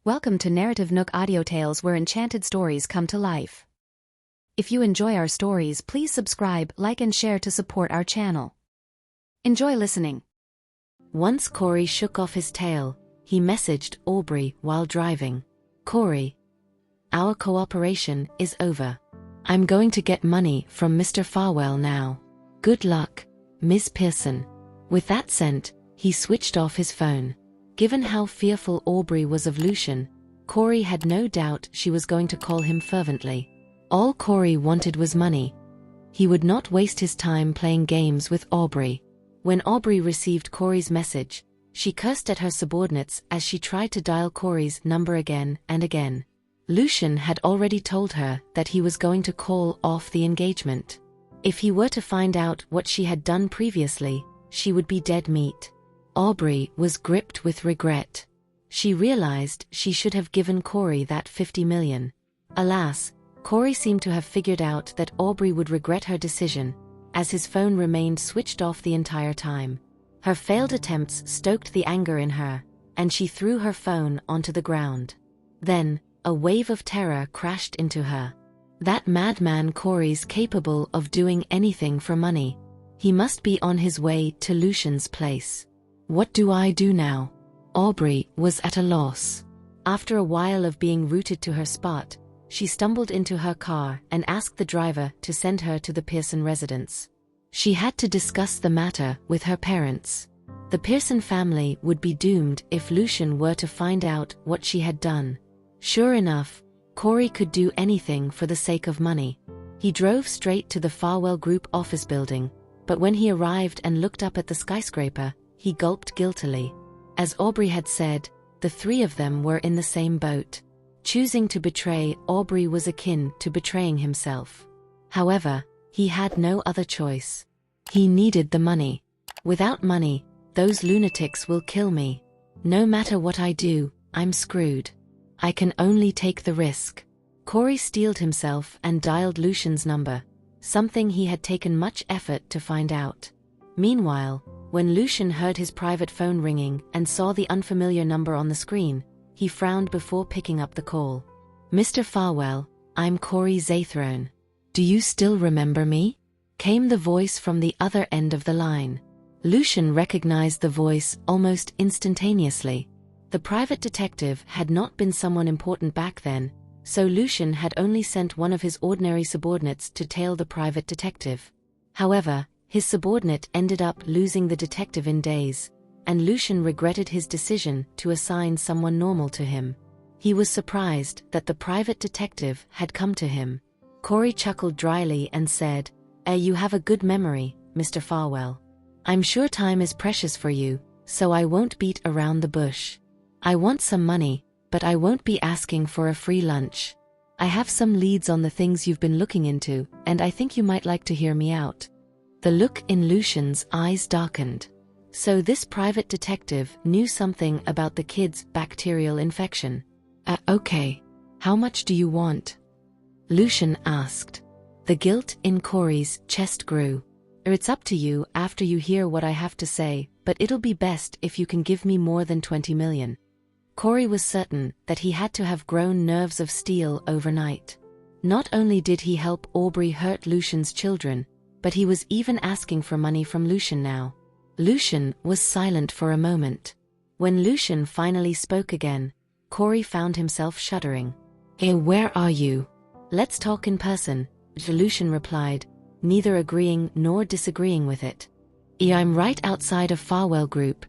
Welcome to NarrativeNook audio tales where enchanted stories come to life. If you enjoy our stories, please subscribe, like and share to support our channel. Enjoy listening. Once Corey shook off his tail, he messaged Aubrey while driving. Corey, our cooperation is over. I'm going to get money from Mr. Farwell now. Good luck, Ms. Pearson. With that sent, he switched off his phone. Given how fearful Aubrey was of Lucian, Corey had no doubt she was going to call him fervently. All Corey wanted was money. He would not waste his time playing games with Aubrey. When Aubrey received Corey's message, she cursed at her subordinates as she tried to dial Corey's number again and again. Lucian had already told her that he was going to call off the engagement. If he were to find out what she had done previously, she would be dead meat. Aubrey was gripped with regret. She realized she should have given Corey that 50 million. Alas, Corey seemed to have figured out that Aubrey would regret her decision, as his phone remained switched off the entire time. Her failed attempts stoked the anger in her, and she threw her phone onto the ground. Then, a wave of terror crashed into her. That madman Corey's capable of doing anything for money. He must be on his way to Lucian's place. What do I do now? Aubrey was at a loss. After a while of being routed to her spot, she stumbled into her car and asked the driver to send her to the Pearson residence. She had to discuss the matter with her parents. The Pearson family would be doomed if Lucian were to find out what she had done. Sure enough, Corey could do anything for the sake of money. He drove straight to the Farwell Group office building, but when he arrived and looked up at the skyscraper, he gulped guiltily. As Aubrey had said, the three of them were in the same boat. Choosing to betray Aubrey was akin to betraying himself. However, he had no other choice. He needed the money. Without money, those lunatics will kill me. No matter what I do, I'm screwed. I can only take the risk. Corey steeled himself and dialed Lucian's number, something he had taken much effort to find out. Meanwhile, when Lucian heard his private phone ringing and saw the unfamiliar number on the screen, he frowned before picking up the call. Mr. Farwell, I'm Corey Zathrone. Do you still remember me? Came the voice from the other end of the line. Lucian recognized the voice almost instantaneously. The private detective had not been someone important back then, so Lucian had only sent one of his ordinary subordinates to tail the private detective. However, his subordinate ended up losing the detective in days, and Lucian regretted his decision to assign someone normal to him. He was surprised that the private detective had come to him. Corey chuckled dryly and said, You have a good memory, Mr. Farwell. I'm sure time is precious for you, so I won't beat around the bush. I want some money, but I won't be asking for a free lunch. I have some leads on the things you've been looking into, and I think you might like to hear me out. The look in Lucian's eyes darkened. So this private detective knew something about the kid's bacterial infection. Okay. How much do you want? Lucian asked. The guilt in Corey's chest grew. It's up to you after you hear what I have to say, but it'll be best if you can give me more than 20 million. Corey was certain that he had to have grown nerves of steel overnight. Not only did he help Aubrey hurt Lucian's children, but he was even asking for money from Lucian now. Lucian was silent for a moment. When Lucian finally spoke again, Corey found himself shuddering. Where are you? Let's talk in person, Lucian replied, neither agreeing nor disagreeing with it. I'm right outside of Farwell Group,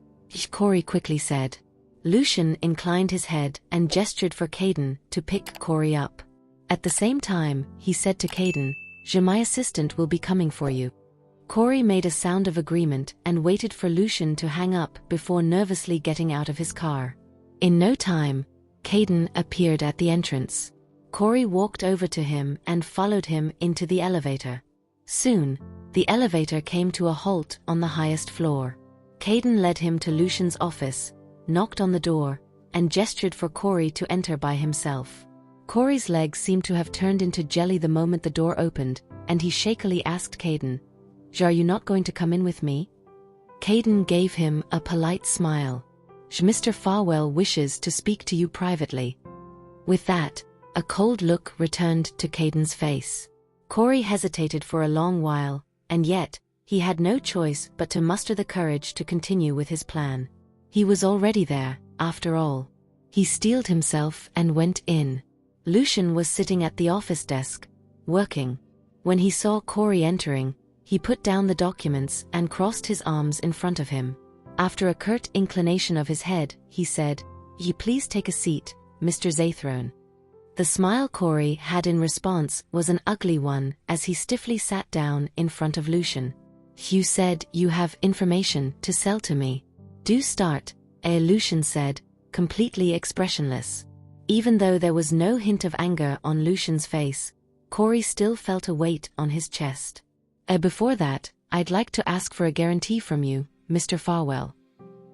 Corey quickly said. Lucian inclined his head and gestured for Caden to pick Corey up. At the same time, he said to Caden, My assistant will be coming for you. Corey made a sound of agreement and waited for Lucian to hang up before nervously getting out of his car. In no time, Caden appeared at the entrance. Corey walked over to him and followed him into the elevator. Soon, the elevator came to a halt on the highest floor. Caden led him to Lucian's office, knocked on the door, and gestured for Corey to enter by himself. Corey's legs seemed to have turned into jelly the moment the door opened, and he shakily asked Caden, Are you not going to come in with me? Caden gave him a polite smile. Mr. Farwell wishes to speak to you privately." With that, a cold look returned to Caden's face. Corey hesitated for a long while, and yet, he had no choice but to muster the courage to continue with his plan. He was already there, after all. He steeled himself and went in. Lucian was sitting at the office desk, working. When he saw Corey entering, he put down the documents and crossed his arms in front of him. After a curt inclination of his head, he said, "You please take a seat, Mr. Zathrone." The smile Corey had in response was an ugly one as he stiffly sat down in front of Lucian. "You said you have information to sell to me. Do start," Lucian said, completely expressionless. Even though there was no hint of anger on Lucian's face, Corey still felt a weight on his chest. "Before that, I'd like to ask for a guarantee from you, Mr. Farwell."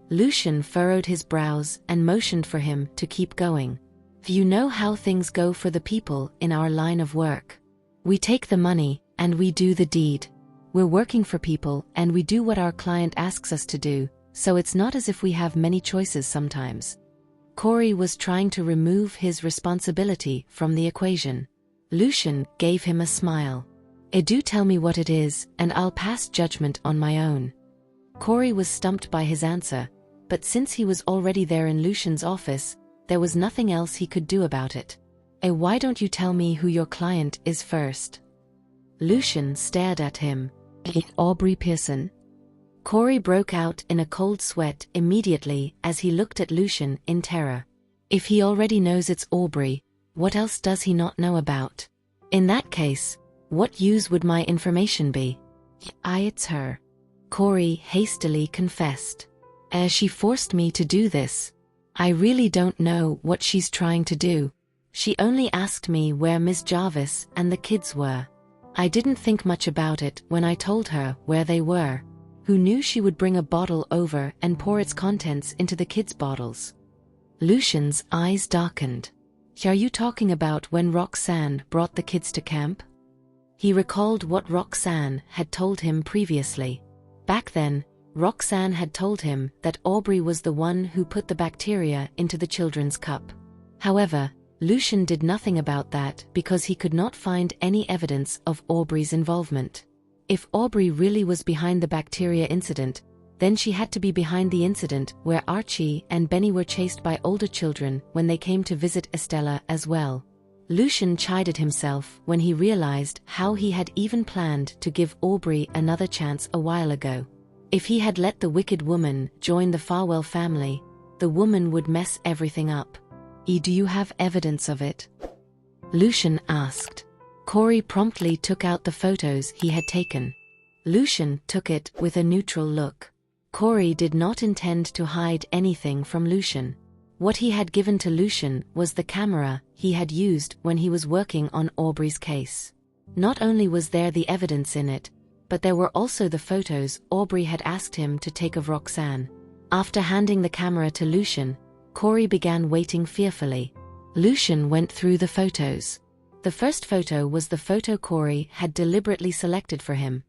Lucian furrowed his brows and motioned for him to keep going. "You know how things go for the people in our line of work. We take the money, and we do the deed. We're working for people, and we do what our client asks us to do, so it's not as if we have many choices sometimes." Corey was trying to remove his responsibility from the equation. Lucian gave him a smile. "Do tell me what it is, and I'll pass judgment on my own." Corey was stumped by his answer, but since he was already there in Lucian's office, there was nothing else he could do about it. Why don't you tell me who your client is first?" Lucian stared at him. "Aubrey Pearson?" Corey broke out in a cold sweat immediately as he looked at Lucian in terror. If he already knows it's Aubrey, what else does he not know about? In that case, what use would my information be? It's her," Corey hastily confessed. She forced me to do this. I really don't know what she's trying to do. She only asked me where Miss Jarvis and the kids were. I didn't think much about it when I told her where they were. Who knew she would bring a bottle over and pour its contents into the kids' bottles?" Lucian's eyes darkened. "Are you talking about when Roxan brought the kids to camp?" He recalled what Roxan had told him previously. Back then, Roxan had told him that Aubrey was the one who put the bacteria into the children's cup. However, Lucian did nothing about that because he could not find any evidence of Aubrey's involvement. If Aubrey really was behind the bacteria incident, then she had to be behind the incident where Archie and Benny were chased by older children when they came to visit Estella as well. Lucian chided himself when he realized how he had even planned to give Aubrey another chance a while ago. If he had let the wicked woman join the Farwell family, the woman would mess everything up. "Do you have evidence of it?" Lucian asked. Corey promptly took out the photos he had taken. Lucian took it with a neutral look. Corey did not intend to hide anything from Lucian. What he had given to Lucian was the camera he had used when he was working on Aubrey's case. Not only was there the evidence in it, but there were also the photos Aubrey had asked him to take of Roxanne. After handing the camera to Lucian, Corey began waiting fearfully. Lucian went through the photos. The first photo was the photo Corey had deliberately selected for him.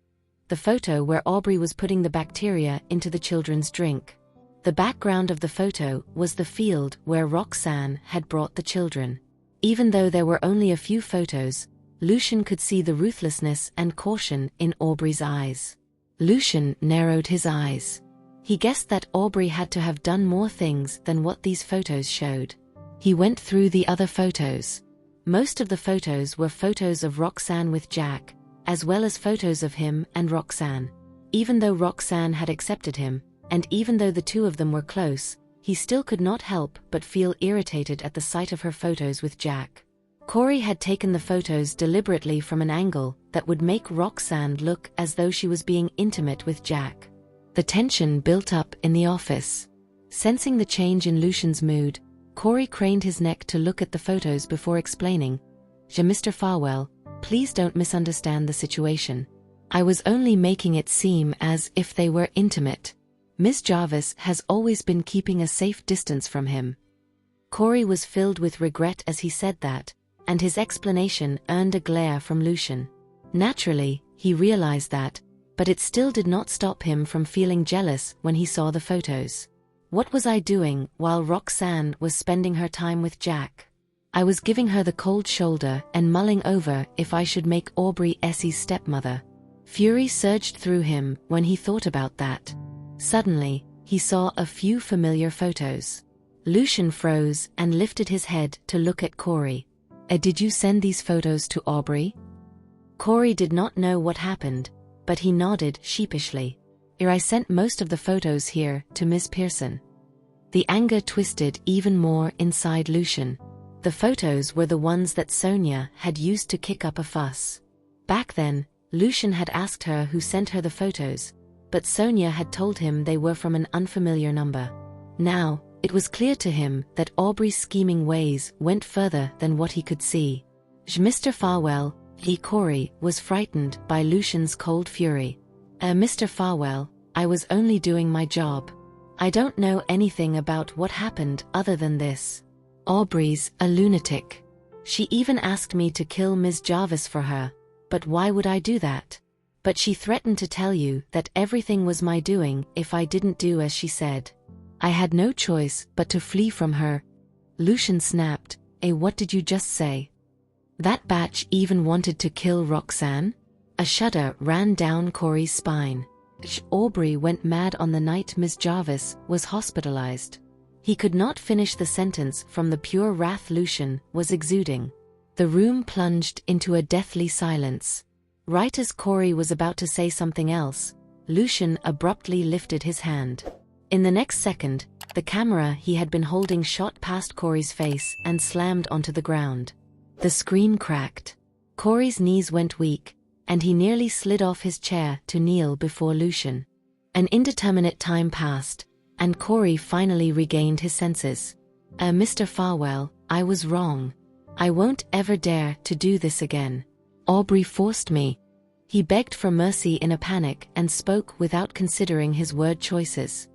The photo where Aubrey was putting the bacteria into the children's drink. The background of the photo was the field where Roxanne had brought the children. Even though there were only a few photos, Lucian could see the ruthlessness and caution in Aubrey's eyes. Lucian narrowed his eyes. He guessed that Aubrey had to have done more things than what these photos showed. He went through the other photos. Most of the photos were photos of Roxanne with Jack, as well as photos of him and Roxanne. Even though Roxanne had accepted him, and even though the two of them were close, he still could not help but feel irritated at the sight of her photos with Jack. Corey had taken the photos deliberately from an angle that would make Roxanne look as though she was being intimate with Jack. The tension built up in the office. Sensing the change in Lucian's mood, Corey craned his neck to look at the photos before explaining, "Mr. Farwell, please don't misunderstand the situation. I was only making it seem as if they were intimate. Miss Jarvis has always been keeping a safe distance from him." Corey was filled with regret as he said that, and his explanation earned a glare from Lucian. Naturally, he realized that, but it still did not stop him from feeling jealous when he saw the photos. What was I doing while Roxanne was spending her time with Jack? I was giving her the cold shoulder and mulling over if I should make Aubrey Essie's stepmother. Fury surged through him when he thought about that. Suddenly, he saw a few familiar photos. Lucian froze and lifted his head to look at Corey. Did you send these photos to Aubrey? Corey did not know what happened, but he nodded sheepishly. I sent most of the photos here to Miss Pearson. The anger twisted even more inside Lucian. The photos were the ones that Sonia had used to kick up a fuss. Back then, Lucian had asked her who sent her the photos, but Sonia had told him they were from an unfamiliar number. Now, it was clear to him that Aubrey's scheming ways went further than what he could see. Mr. Farwell, Corey was frightened by Lucian's cold fury. Mr. Farwell, I was only doing my job. I don't know anything about what happened other than this. Aubrey's a lunatic. She even asked me to kill Ms. Jarvis for her, but why would I do that? But she threatened to tell you that everything was my doing if I didn't do as she said. I had no choice but to flee from her. Lucian snapped. What did you just say? That batch even wanted to kill Roxanne? A shudder ran down Corey's spine. Aubrey went mad on the night Miss Jarvis was hospitalized. He could not finish the sentence from the pure wrath Lucian was exuding. The room plunged into a deathly silence. Right as Corey was about to say something else, Lucian abruptly lifted his hand. In the next second, the camera he had been holding shot past Corey's face and slammed onto the ground. The screen cracked. Corey's knees went weak, and he nearly slid off his chair to kneel before Lucian. An indeterminate time passed, and Corey finally regained his senses. Mr. Farwell, I was wrong. I won't ever dare to do this again. Aubrey forced me. He begged for mercy in a panic and spoke without considering his word choices.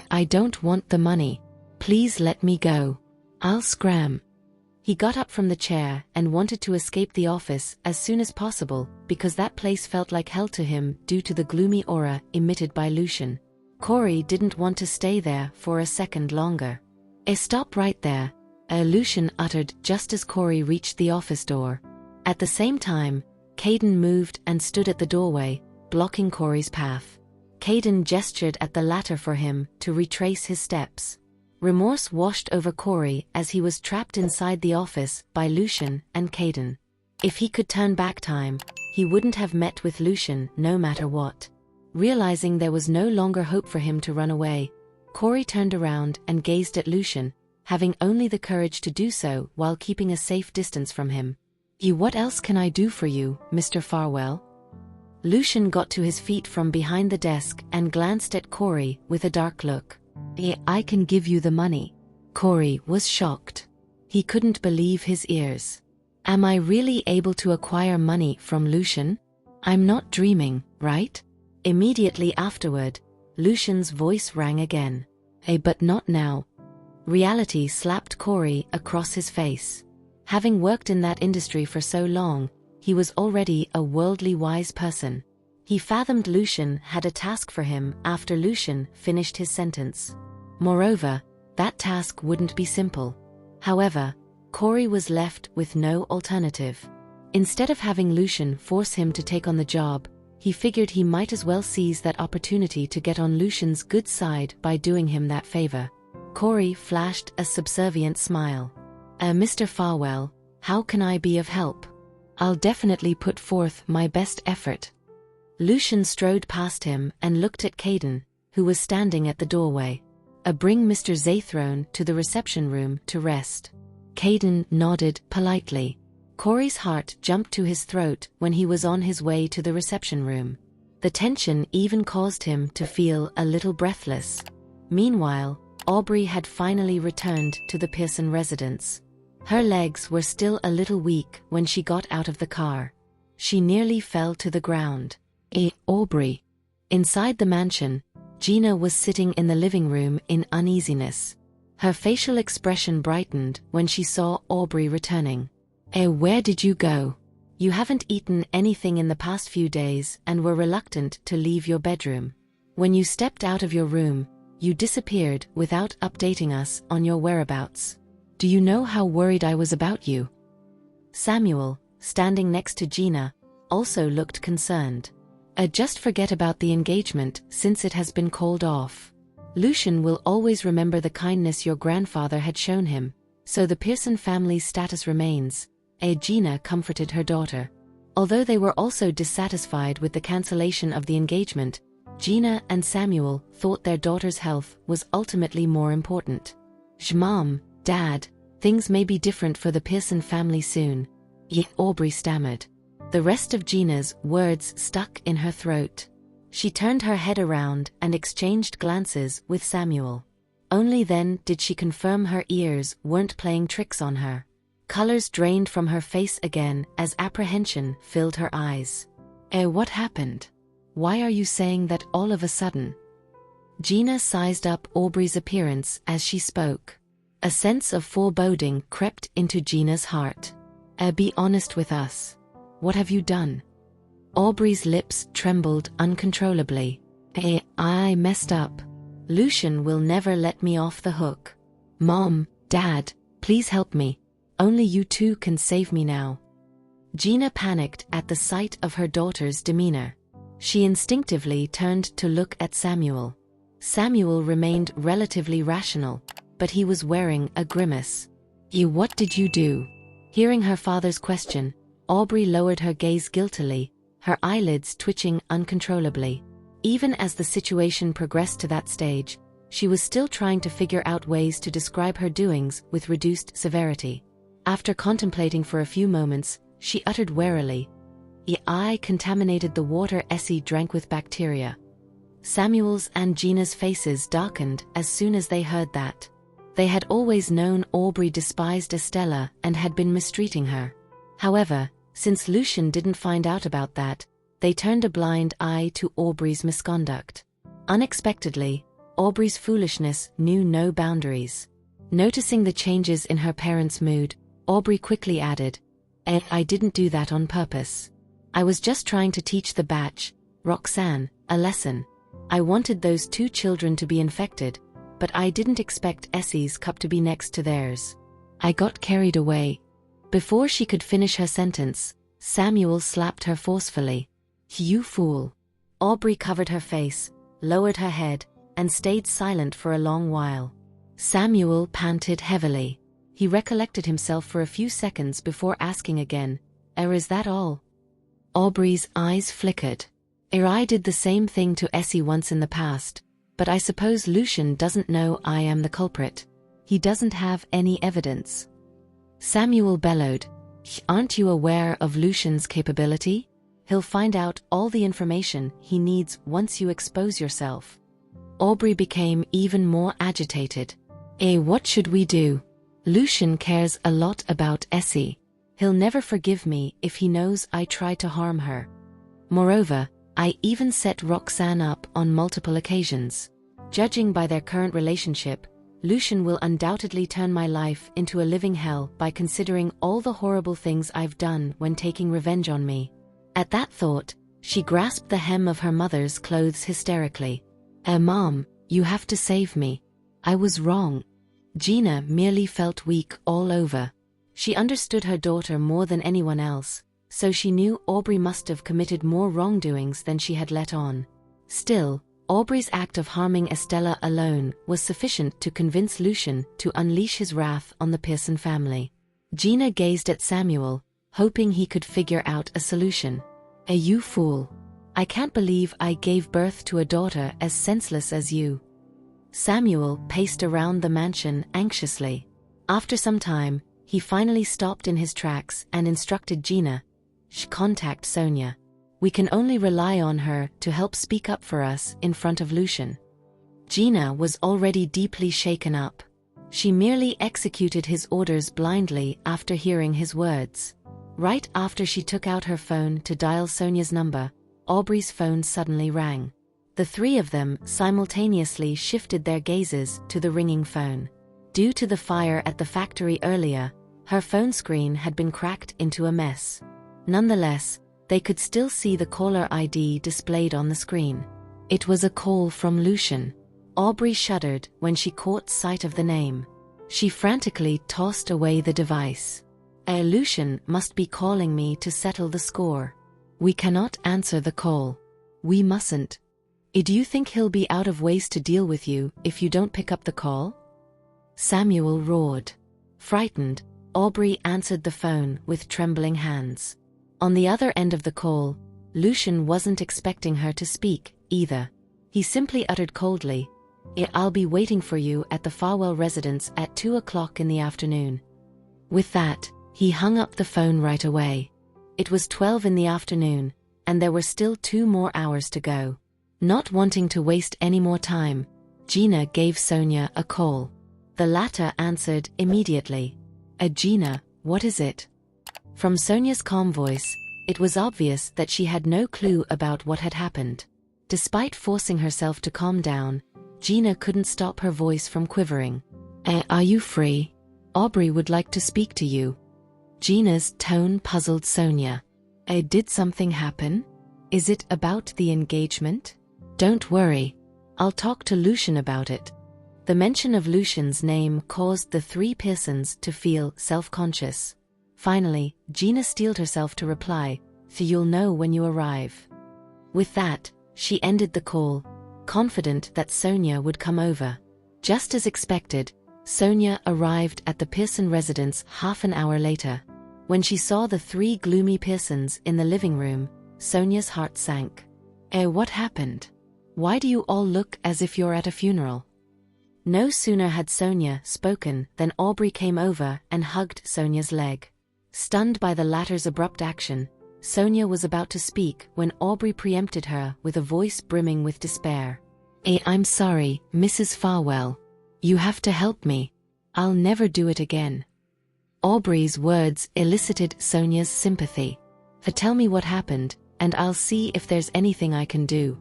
I don't want the money. Please let me go. I'll scram. He got up from the chair and wanted to escape the office as soon as possible because that place felt like hell to him due to the gloomy aura emitted by Lucian. Corey didn't want to stay there for a second longer. Stop right there, Lucian uttered just as Corey reached the office door. At the same time, Caden moved and stood at the doorway, blocking Corey's path. Caden gestured at the latter for him to retrace his steps. Remorse washed over Corey as he was trapped inside the office by Lucian and Caden. If he could turn back time, he wouldn't have met with Lucian no matter what. Realizing there was no longer hope for him to run away, Corey turned around and gazed at Lucian, having only the courage to do so while keeping a safe distance from him. What else can I do for you, Mr. Farwell? Lucian got to his feet from behind the desk and glanced at Corey with a dark look. I can give you the money. Corey was shocked. He couldn't believe his ears. Am I really able to acquire money from Lucian? I'm not dreaming, right? Immediately afterward, Lucian's voice rang again. But not now. Reality slapped Corey across his face. Having worked in that industry for so long, he was already a worldly wise person. He fathomed Lucian had a task for him after Lucian finished his sentence. Moreover, that task wouldn't be simple. However, Corey was left with no alternative. Instead of having Lucian force him to take on the job, he figured he might as well seize that opportunity to get on Lucian's good side by doing him that favor. Corey flashed a subservient smile. Mr. Farwell, how can I be of help? I'll definitely put forth my best effort. Lucian strode past him and looked at Caden, who was standing at the doorway. Bring Mr. Zathrone to the reception room to rest. Caden nodded politely. Corey's heart jumped to his throat when he was on his way to the reception room. The tension even caused him to feel a little breathless. Meanwhile, Aubrey had finally returned to the Pearson residence. Her legs were still a little weak when she got out of the car. She nearly fell to the ground. Aubrey. Inside the mansion, Gina was sitting in the living room in uneasiness. Her facial expression brightened when she saw Aubrey returning. Where did you go? You haven't eaten anything in the past few days and were reluctant to leave your bedroom. When you stepped out of your room, you disappeared without updating us on your whereabouts. Do you know how worried I was about you?" Samuel, standing next to Gina, also looked concerned. Just forget about the engagement since it has been called off. Lucian will always remember the kindness your grandfather had shown him, so the Pearson family's status remains." Gina comforted her daughter. Although they were also dissatisfied with the cancellation of the engagement, Gina and Samuel thought their daughter's health was ultimately more important. "Mom, Dad, things may be different for the Pearson family soon," Aubrey stammered. The rest of Gina's words stuck in her throat. She turned her head around and exchanged glances with Samuel. Only then did she confirm her ears weren't playing tricks on her. Colors drained from her face again as apprehension filled her eyes. What happened? Why are you saying that all of a sudden?" Gina sized up Aubrey's appearance as she spoke. A sense of foreboding crept into Gina's heart. Be honest with us. What have you done?" Aubrey's lips trembled uncontrollably. I messed up. Lucian will never let me off the hook. Mom, Dad, please help me. Only you two can save me now." Gina panicked at the sight of her daughter's demeanor. She instinctively turned to look at Samuel. Samuel remained relatively rational, but he was wearing a grimace. What did you do?" Hearing her father's question, Aubrey lowered her gaze guiltily, her eyelids twitching uncontrollably. Even as the situation progressed to that stage, she was still trying to figure out ways to describe her doings with reduced severity. After contemplating for a few moments, she uttered warily, "I contaminated the water Essie drank with bacteria." Samuel's and Gina's faces darkened as soon as they heard that. They had always known Aubrey despised Estella and had been mistreating her. However, since Lucian didn't find out about that, they turned a blind eye to Aubrey's misconduct. Unexpectedly, Aubrey's foolishness knew no boundaries. Noticing the changes in her parents' mood, Aubrey quickly added, "I didn't do that on purpose. I was just trying to teach the batch, Roxan, a lesson. I wanted those two children to be infected, but I didn't expect Essie's cup to be next to theirs. I got carried away." Before she could finish her sentence, Samuel slapped her forcefully. "You fool." Aubrey covered her face, lowered her head, and stayed silent for a long while. Samuel panted heavily. He recollected himself for a few seconds before asking again, "Is that all?" Aubrey's eyes flickered. "I did the same thing to Essie once in the past, but I suppose Lucian doesn't know I am the culprit. He doesn't have any evidence." Samuel bellowed, "Aren't you aware of Lucian's capability? He'll find out all the information he needs once you expose yourself." Aubrey became even more agitated. What should we do? Lucian cares a lot about Essie. He'll never forgive me if he knows I try to harm her. Moreover, I even set Roxanne up on multiple occasions. Judging by their current relationship, Lucian will undoubtedly turn my life into a living hell by considering all the horrible things I've done when taking revenge on me. At that thought, she grasped the hem of her mother's clothes hysterically. Mom, you have to save me. I was wrong." Gina merely felt weak all over. She understood her daughter more than anyone else, so she knew Aubrey must have committed more wrongdoings than she had let on. Still, Aubrey's act of harming Estella alone was sufficient to convince Lucian to unleash his wrath on the Pearson family. Gina gazed at Samuel, hoping he could figure out a solution. You fool. I can't believe I gave birth to a daughter as senseless as you." Samuel paced around the mansion anxiously. After some time, he finally stopped in his tracks and instructed Gina, "Contact Sonia. We can only rely on her to help speak up for us in front of Lucian." Gina was already deeply shaken up. She merely executed his orders blindly after hearing his words. Right after she took out her phone to dial Sonia's number, Aubrey's phone suddenly rang. The three of them simultaneously shifted their gazes to the ringing phone. Due to the fire at the factory earlier, her phone screen had been cracked into a mess. Nonetheless, they could still see the caller ID displayed on the screen. It was a call from Lucian. Aubrey shuddered when she caught sight of the name. She frantically tossed away the device. Lucian must be calling me to settle the score. We cannot answer the call. We mustn't. Do you think he'll be out of ways to deal with you if you don't pick up the call? Samuel roared. Frightened, Aubrey answered the phone with trembling hands. On the other end of the call, Lucian wasn't expecting her to speak, either. He simply uttered coldly, "I'll be waiting for you at the Farwell residence at 2 o'clock in the afternoon." With that, he hung up the phone right away. It was 12 in the afternoon, and there were still 2 more hours to go. Not wanting to waste any more time, Gina gave Sonia a call. The latter answered immediately. Gina, what is it?" From Sonia's calm voice, it was obvious that she had no clue about what had happened. Despite forcing herself to calm down, Gina couldn't stop her voice from quivering. Are you free? Aubrey would like to speak to you." Gina's tone puzzled Sonia. Did something happen? Is it about the engagement? Don't worry. I'll talk to Lucian about it. The mention of Lucian's name caused the 3 Pearsons to feel self-conscious. Finally, Gina steeled herself to reply, "So you'll know when you arrive." With that, she ended the call, confident that Sonia would come over. Just as expected, Sonia arrived at the Pearson residence half an hour later. When she saw the 3 gloomy Pearsons in the living room, Sonia's heart sank. What happened? Why do you all look as if you're at a funeral?" No sooner had Sonia spoken than Aubrey came over and hugged Sonia's leg. Stunned by the latter's abrupt action, Sonia was about to speak when Aubrey preempted her with a voice brimming with despair. I'm sorry, Mrs. Farwell. You have to help me. I'll never do it again." Aubrey's words elicited Sonia's sympathy. "Tell me what happened, and I'll see if there's anything I can do."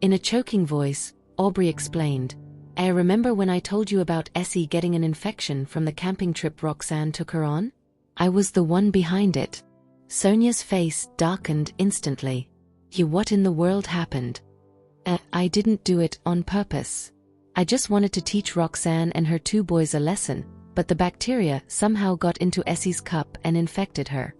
In a choking voice, Aubrey explained, "I remember when I told you about Essie getting an infection from the camping trip Roxan took her on? I was the one behind it." Sonia's face darkened instantly. What in the world happened?" I didn't do it on purpose. I just wanted to teach Roxanne and her 2 boys a lesson, but the bacteria somehow got into Essie's cup and infected her."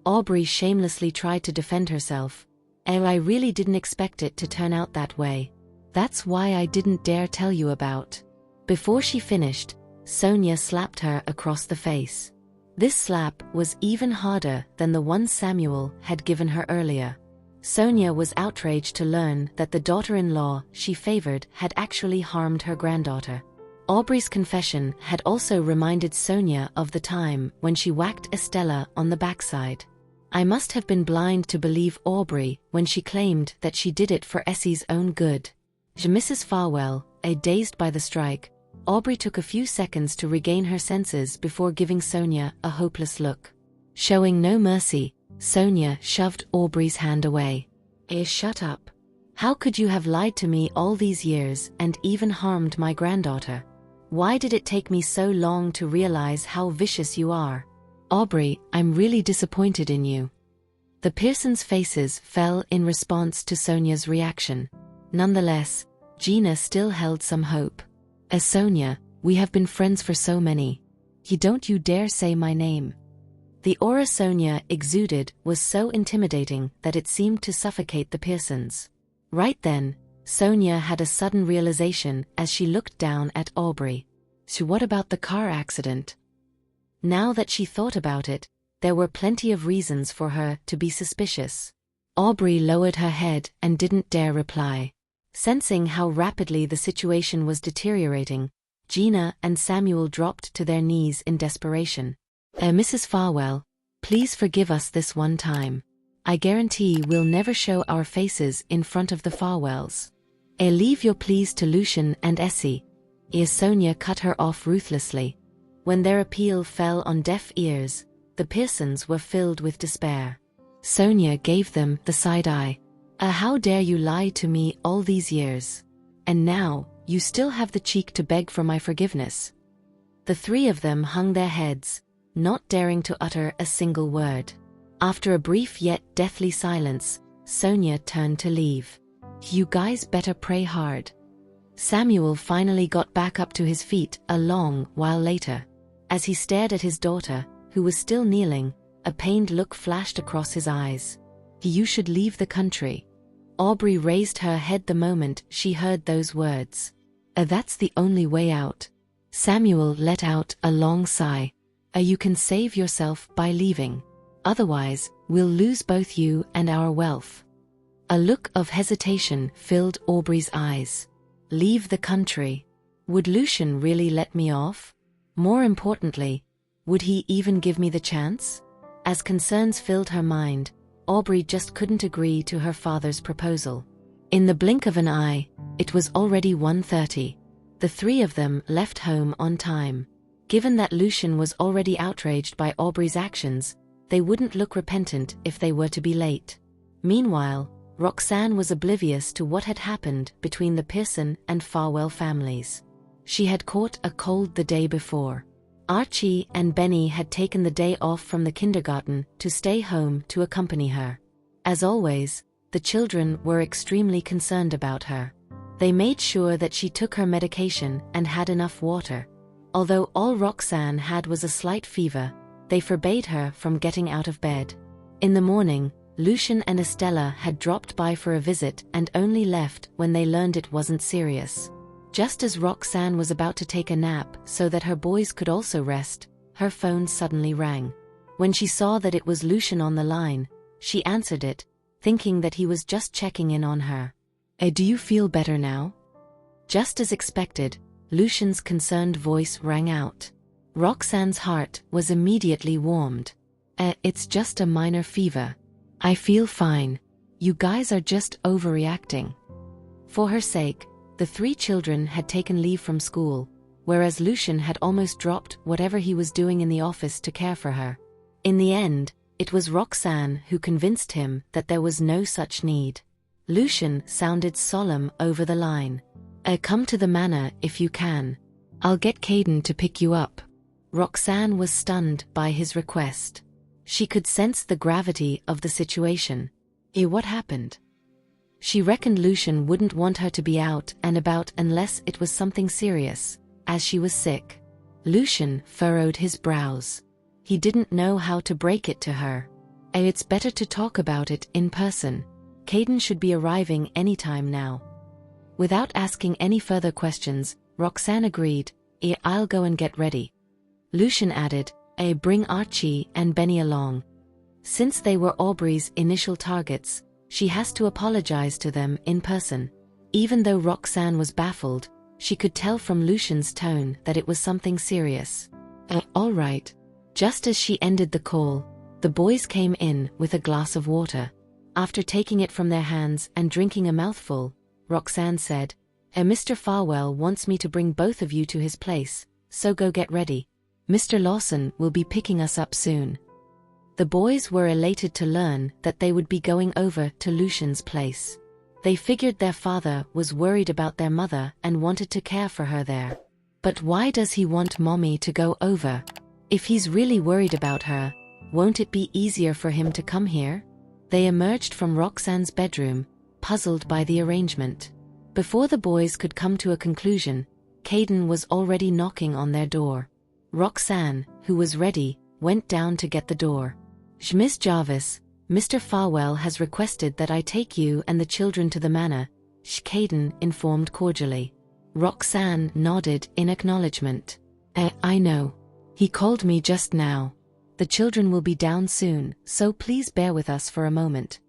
Aubrey shamelessly tried to defend herself. "I really didn't expect it to turn out that way. That's why I didn't dare tell you about." Before she finished, Sonia slapped her across the face. This slap was even harder than the one Samuel had given her earlier. Sonia was outraged to learn that the daughter-in-law she favored had actually harmed her granddaughter. Aubrey's confession had also reminded Sonia of the time when she whacked Estella on the backside. I must have been blind to believe Aubrey when she claimed that she did it for Essie's own good. Mrs. Farwell, dazed by the strike, Aubrey took a few seconds to regain her senses before giving Sonia a hopeless look. Showing no mercy, Sonia shoved Aubrey's hand away. Shut up. How could you have lied to me all these years and even harmed my granddaughter? Why did it take me so long to realize how vicious you are? Aubrey, I'm really disappointed in you." The Pearsons' faces fell in response to Sonia's reaction. Nonetheless, Gina still held some hope. "Sonia, we have been friends for so many. Don't you dare say my name." The aura Sonia exuded was so intimidating that it seemed to suffocate the Pearsons. Right then, Sonia had a sudden realization as she looked down at Aubrey. So what about the car accident? Now that she thought about it, there were plenty of reasons for her to be suspicious. Aubrey lowered her head and didn't dare reply. Sensing how rapidly the situation was deteriorating, Gina and Samuel dropped to their knees in desperation. Mrs. Farwell, please forgive us this one time. I guarantee we'll never show our faces in front of the Farwells. Leave your pleas to Lucian and Essie." Sonia cut her off ruthlessly. When their appeal fell on deaf ears, the Pearsons were filled with despair. Sonia gave them the side eye. How dare you lie to me all these years? And now, you still have the cheek to beg for my forgiveness." The 3 of them hung their heads, not daring to utter a single word. After a brief yet deathly silence, Sonia turned to leave. "You guys better pray hard. Samuel finally got back up to his feet a long while later. As he stared at his daughter, who was still kneeling, a pained look flashed across his eyes. You should leave the country. Aubrey raised her head the moment she heard those words. That's the only way out. Samuel let out a long sigh. You can save yourself by leaving. Otherwise, we'll lose both you and our wealth. A look of hesitation filled Aubrey's eyes. Leave the country? Would Lucian really let me off? More importantly, would he even give me the chance? As concerns filled her mind, Aubrey just couldn't agree to her father's proposal. In the blink of an eye, it was already 1:30. The three of them left home on time. Given that Lucian was already outraged by Aubrey's actions, they wouldn't look repentant if they were to be late. Meanwhile, Roxan was oblivious to what had happened between the Pearson and Farwell families. She had caught a cold the day before. Archie and Benny had taken the day off from the kindergarten to stay home to accompany her. As always, the children were extremely concerned about her. They made sure that she took her medication and had enough water. Although all Roxan had was a slight fever, they forbade her from getting out of bed. In the morning, Lucian and Estella had dropped by for a visit and only left when they learned it wasn't serious. Just as Roxan was about to take a nap so that her boys could also rest, her phone suddenly rang. When she saw that it was Lucian on the line, she answered it, thinking that he was just checking in on her. Do you feel better now? Just as expected, Lucian's concerned voice rang out. Roxan's heart was immediately warmed. It's just a minor fever. I feel fine. You guys are just overreacting. For her sake, the three children had taken leave from school, whereas Lucian had almost dropped whatever he was doing in the office to care for her. In the end, it was Roxan who convinced him that there was no such need. Lucian sounded solemn over the line. Come to the manor if you can. I'll get Caden to pick you up. Roxan was stunned by his request. She could sense the gravity of the situation. What happened? She reckoned Lucian wouldn't want her to be out and about unless it was something serious, as she was sick. Lucian furrowed his brows. He didn't know how to break it to her. It's better to talk about it in person. Caden should be arriving any time now. Without asking any further questions, Roxan agreed. I'll go and get ready. Lucian added, bring Archie and Benny along. Since they were Aubrey's initial targets, she has to apologize to them in person. Even though Roxan was baffled, she could tell from Lucian's tone that it was something serious. All right. Just as she ended the call, the boys came in with a glass of water. After taking it from their hands and drinking a mouthful, Roxan said, Mr. Farwell wants me to bring both of you to his place, so go get ready. Mr. Lawson will be picking us up soon. The boys were elated to learn that they would be going over to Lucian's place. They figured their father was worried about their mother and wanted to care for her there. But why does he want Mommy to go over? If he's really worried about her, won't it be easier for him to come here? They emerged from Roxan's bedroom, puzzled by the arrangement. Before the boys could come to a conclusion, Caden was already knocking on their door. Roxan, who was ready, went down to get the door. Miss Jarvis, Mr. Farwell has requested that I take you and the children to the manor, Caden informed cordially. Roxan nodded in acknowledgement. I know. He called me just now. The children will be down soon, so please bear with us for a moment.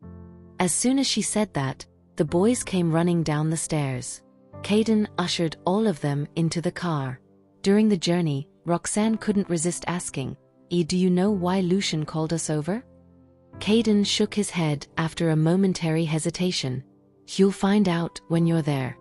As soon as she said that, the boys came running down the stairs. Caden ushered all of them into the car. During the journey, Roxan couldn't resist asking, do you know why Lucian called us over? Caden shook his head after a momentary hesitation. You'll find out when you're there.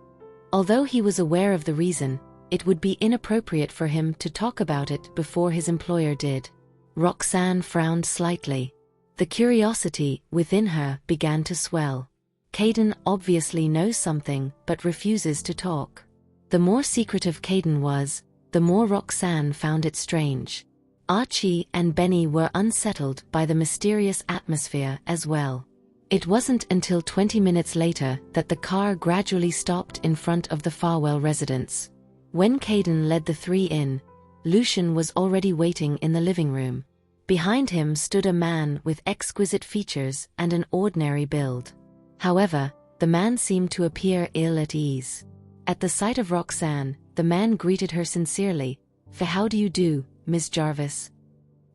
Although he was aware of the reason, it would be inappropriate for him to talk about it before his employer did. Roxan frowned slightly. The curiosity within her began to swell. Caden obviously knows something but refuses to talk. The more secretive Caden was, the more Roxan found it strange. Archie and Benny were unsettled by the mysterious atmosphere as well. It wasn't until 20 minutes later that the car gradually stopped in front of the Farwell residence. When Caden led the three in, Lucian was already waiting in the living room. Behind him stood a man with exquisite features and an ordinary build. However, the man seemed to appear ill at ease. At the sight of Roxanne, the man greeted her sincerely. "How do you do, Miss Jarvis?"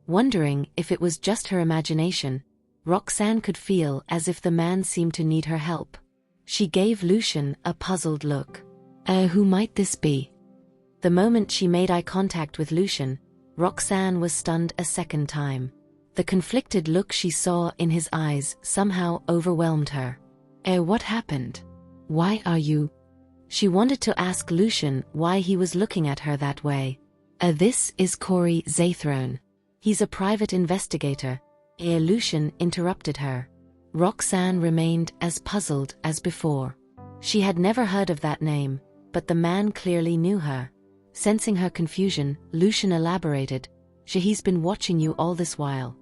Wondering if it was just her imagination, Roxanne could feel as if the man seemed to need her help. She gave Lucian a puzzled look. Who might this be?" The moment she made eye contact with Lucian, Roxanne was stunned a second time. The conflicted look she saw in his eyes somehow overwhelmed her. What happened? Why are you?" She wanted to ask Lucian why he was looking at her that way. This is Corey Zathrone. He's a private investigator." Lucian interrupted her. Roxanne remained as puzzled as before. She had never heard of that name, but the man clearly knew her. Sensing her confusion, Lucian elaborated, "He's been watching you all this while."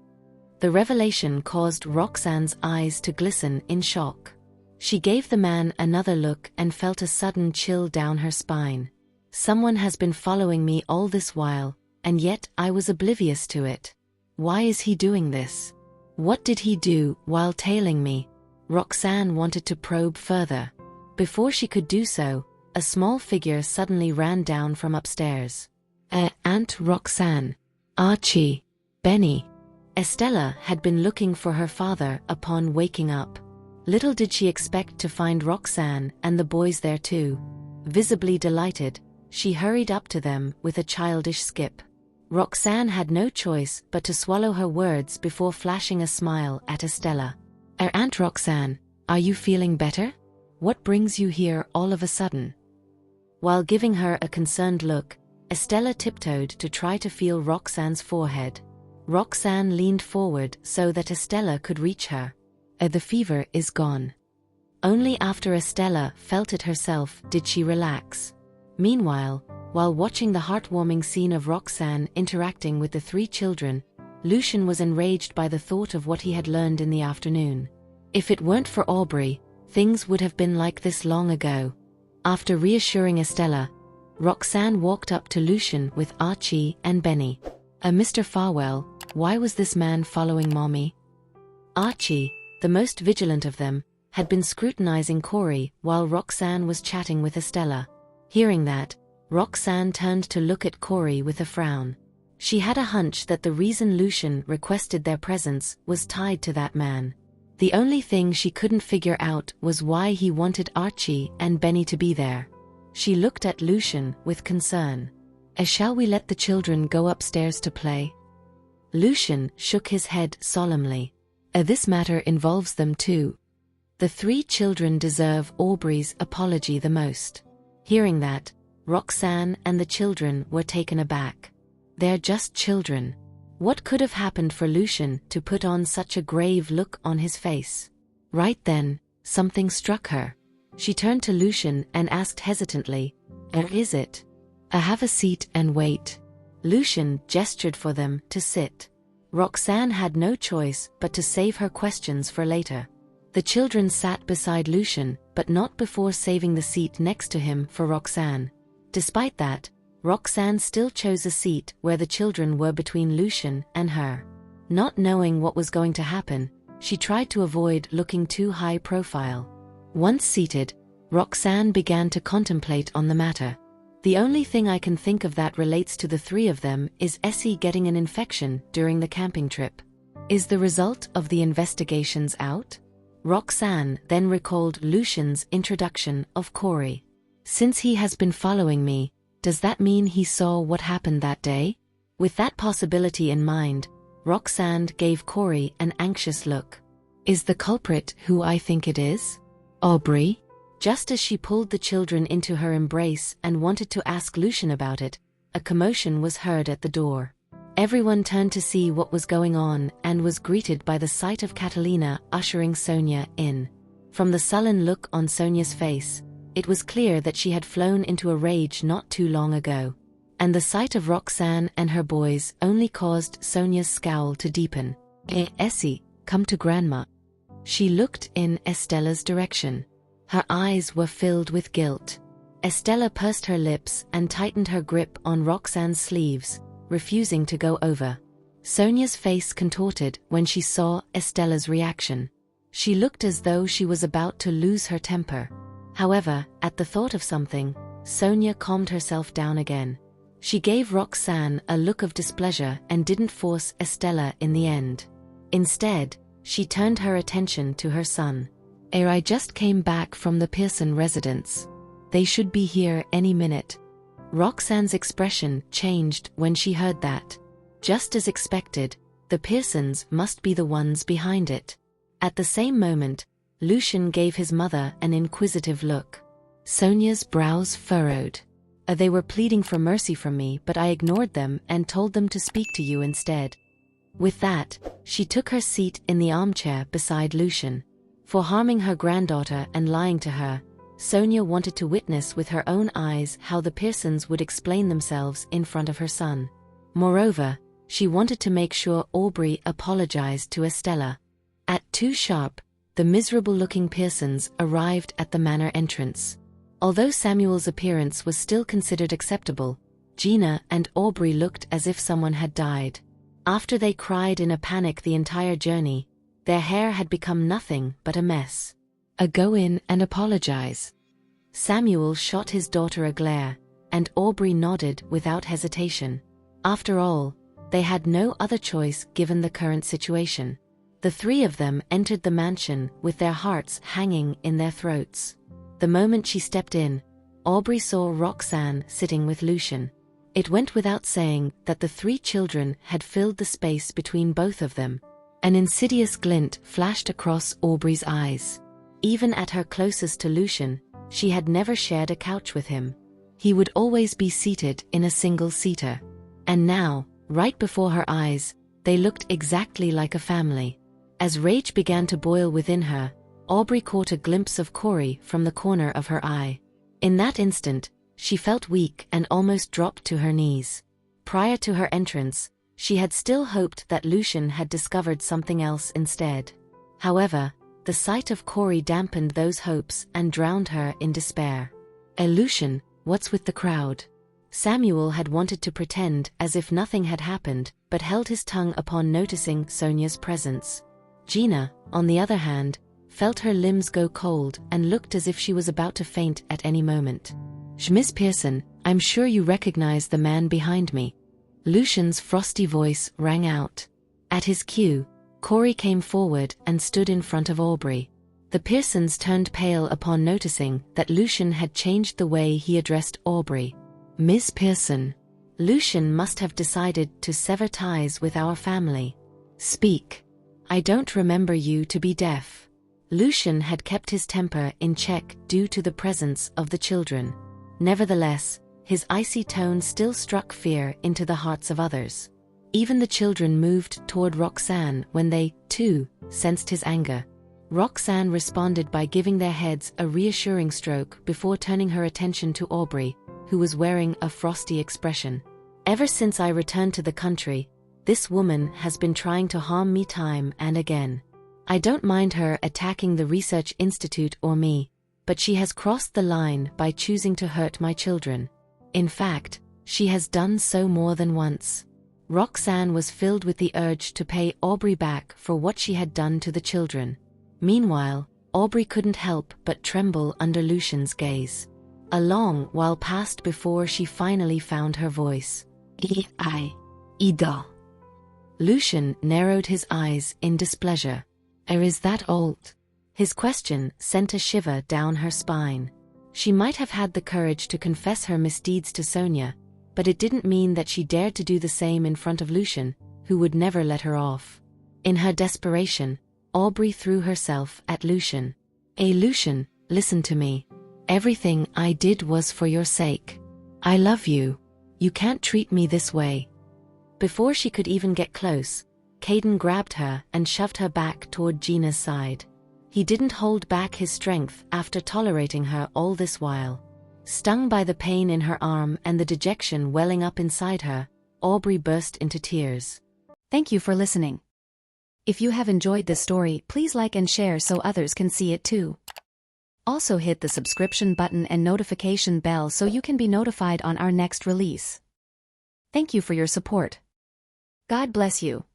The revelation caused Roxanne's eyes to glisten in shock. She gave the man another look and felt a sudden chill down her spine. "Someone has been following me all this while, and yet I was oblivious to it. Why is he doing this? What did he do while tailing me?" Roxanne wanted to probe further. Before she could do so, a small figure suddenly ran down from upstairs. Aunt Roxanne. Archie. Benny. Estella had been looking for her father upon waking up. Little did she expect to find Roxanne and the boys there too. Visibly delighted, she hurried up to them with a childish skip. Roxanne had no choice but to swallow her words before flashing a smile at Estella. "Aunt Roxanne, are you feeling better? What brings you here all of a sudden?" While giving her a concerned look, Estella tiptoed to try to feel Roxanne's forehead. Roxanne leaned forward so that Estella could reach her. The fever is gone." Only after Estella felt it herself did she relax. Meanwhile, while watching the heartwarming scene of Roxanne interacting with the three children, Lucian was enraged by the thought of what he had learned in the afternoon. If it weren't for Aubrey, things would have been like this long ago. After reassuring Estella, Roxanne walked up to Lucian with Archie and Benny. Mr. Farwell, why was this man following Mommy?" Archie, the most vigilant of them, had been scrutinizing Corey while Roxanne was chatting with Estella. Hearing that, Roxanne turned to look at Corey with a frown. She had a hunch that the reason Lucian requested their presence was tied to that man. The only thing she couldn't figure out was why he wanted Archie and Benny to be there. She looked at Lucian with concern. Shall we let the children go upstairs to play?" Lucian shook his head solemnly. This matter involves them too. The three children deserve Aubrey's apology the most." Hearing that, Roxanne and the children were taken aback. They're just children. What could have happened for Lucian to put on such a grave look on his face? Right then, something struck her. She turned to Lucian and asked hesitantly, is it? Have a seat and wait." Lucian gestured for them to sit. Roxanne had no choice but to save her questions for later. The children sat beside Lucian, but not before saving the seat next to him for Roxanne. Despite that, Roxanne still chose a seat where the children were between Lucian and her. Not knowing what was going to happen, she tried to avoid looking too high profile. Once seated, Roxanne began to contemplate on the matter. "The only thing I can think of that relates to the three of them is Essie getting an infection during the camping trip. Is the result of the investigations out?" Roxanne then recalled Lucian's introduction of Corey. "Since he has been following me, does that mean he saw what happened that day?" With that possibility in mind, Roxanne gave Corey an anxious look. "Is the culprit who I think it is? Aubrey?" Just as she pulled the children into her embrace and wanted to ask Lucian about it, a commotion was heard at the door. Everyone turned to see what was going on and was greeted by the sight of Catalina ushering Sonia in. From the sullen look on Sonia's face, it was clear that she had flown into a rage not too long ago. And the sight of Roxanne and her boys only caused Sonia's scowl to deepen. Essie, come to Grandma." She looked in Estella's direction. Her eyes were filled with guilt. Estella pursed her lips and tightened her grip on Roxanne's sleeves, refusing to go over. Sonia's face contorted when she saw Estella's reaction. She looked as though she was about to lose her temper. However, at the thought of something, Sonia calmed herself down again. She gave Roxanne a look of displeasure and didn't force Estella in the end. Instead, she turned her attention to her son. I just came back from the Pearson residence. They should be here any minute. Roxanne's expression changed when she heard that. Just as expected, the Pearsons must be the ones behind it. At the same moment, Lucian gave his mother an inquisitive look. Sonia's brows furrowed. They were pleading for mercy from me, but I ignored them and told them to speak to you instead. With that, she took her seat in the armchair beside Lucian. For harming her granddaughter and lying to her, Sonia wanted to witness with her own eyes how the Pearsons would explain themselves in front of her son. Moreover, she wanted to make sure Aubrey apologized to Estella. At 2 sharp, the miserable-looking Pearsons arrived at the manor entrance. Although Samuel's appearance was still considered acceptable, Gina and Aubrey looked as if someone had died. After they cried in a panic the entire journey, their hair had become nothing but a mess. Go in and apologize. Samuel shot his daughter a glare, and Aubrey nodded without hesitation. After all, they had no other choice given the current situation. The 3 of them entered the mansion with their hearts hanging in their throats. The moment she stepped in, Aubrey saw Roxanne sitting with Lucian. It went without saying that the 3 children had filled the space between both of them. An insidious glint flashed across Aubrey's eyes. Even at her closest to Lucian, she had never shared a couch with him. He would always be seated in a single-seater. And now, right before her eyes, they looked exactly like a family. As rage began to boil within her, Aubrey caught a glimpse of Corey from the corner of her eye. In that instant, she felt weak and almost dropped to her knees. Prior to her entrance, she had still hoped that Lucian had discovered something else instead. However, the sight of Corey dampened those hopes and drowned her in despair. Lucian, what's with the crowd? Samuel had wanted to pretend as if nothing had happened, but held his tongue upon noticing Sonia's presence. Gina, on the other hand, felt her limbs go cold and looked as if she was about to faint at any moment. Miss Pearson, I'm sure you recognize the man behind me. Lucian's frosty voice rang out. At his cue, Corey came forward and stood in front of Aubrey. The Pearsons turned pale upon noticing that Lucian had changed the way he addressed Aubrey. Miss Pearson. Lucian must have decided to sever ties with our family. Speak. I don't remember you to be deaf. Lucian had kept his temper in check due to the presence of the children. Nevertheless, his icy tone still struck fear into the hearts of others. Even the children moved toward Roxanne when they, too, sensed his anger. Roxanne responded by giving their heads a reassuring stroke before turning her attention to Aubrey, who was wearing a frosty expression. Ever since I returned to the country, this woman has been trying to harm me time and again. I don't mind her attacking the research institute or me, but she has crossed the line by choosing to hurt my children. In fact, she has done so more than once. Roxanne was filled with the urge to pay Aubrey back for what she had done to the children. Meanwhile, Aubrey couldn't help but tremble under Lucian's gaze. A long while passed before she finally found her voice. Ida. Lucian narrowed his eyes in displeasure. Is that old? His question sent a shiver down her spine. She might have had the courage to confess her misdeeds to Sonia, but it didn't mean that she dared to do the same in front of Lucian, who would never let her off. In her desperation, Aubrey threw herself at Lucian. Lucian, listen to me. Everything I did was for your sake. I love you. You can't treat me this way. Before she could even get close, Caden grabbed her and shoved her back toward Gina's side. He didn't hold back his strength after tolerating her all this while. Stung by the pain in her arm and the dejection welling up inside her, Aubrey burst into tears. Thank you for listening. If you have enjoyed this story, please like and share so others can see it too. Also hit the subscription button and notification bell so you can be notified on our next release. Thank you for your support. God bless you.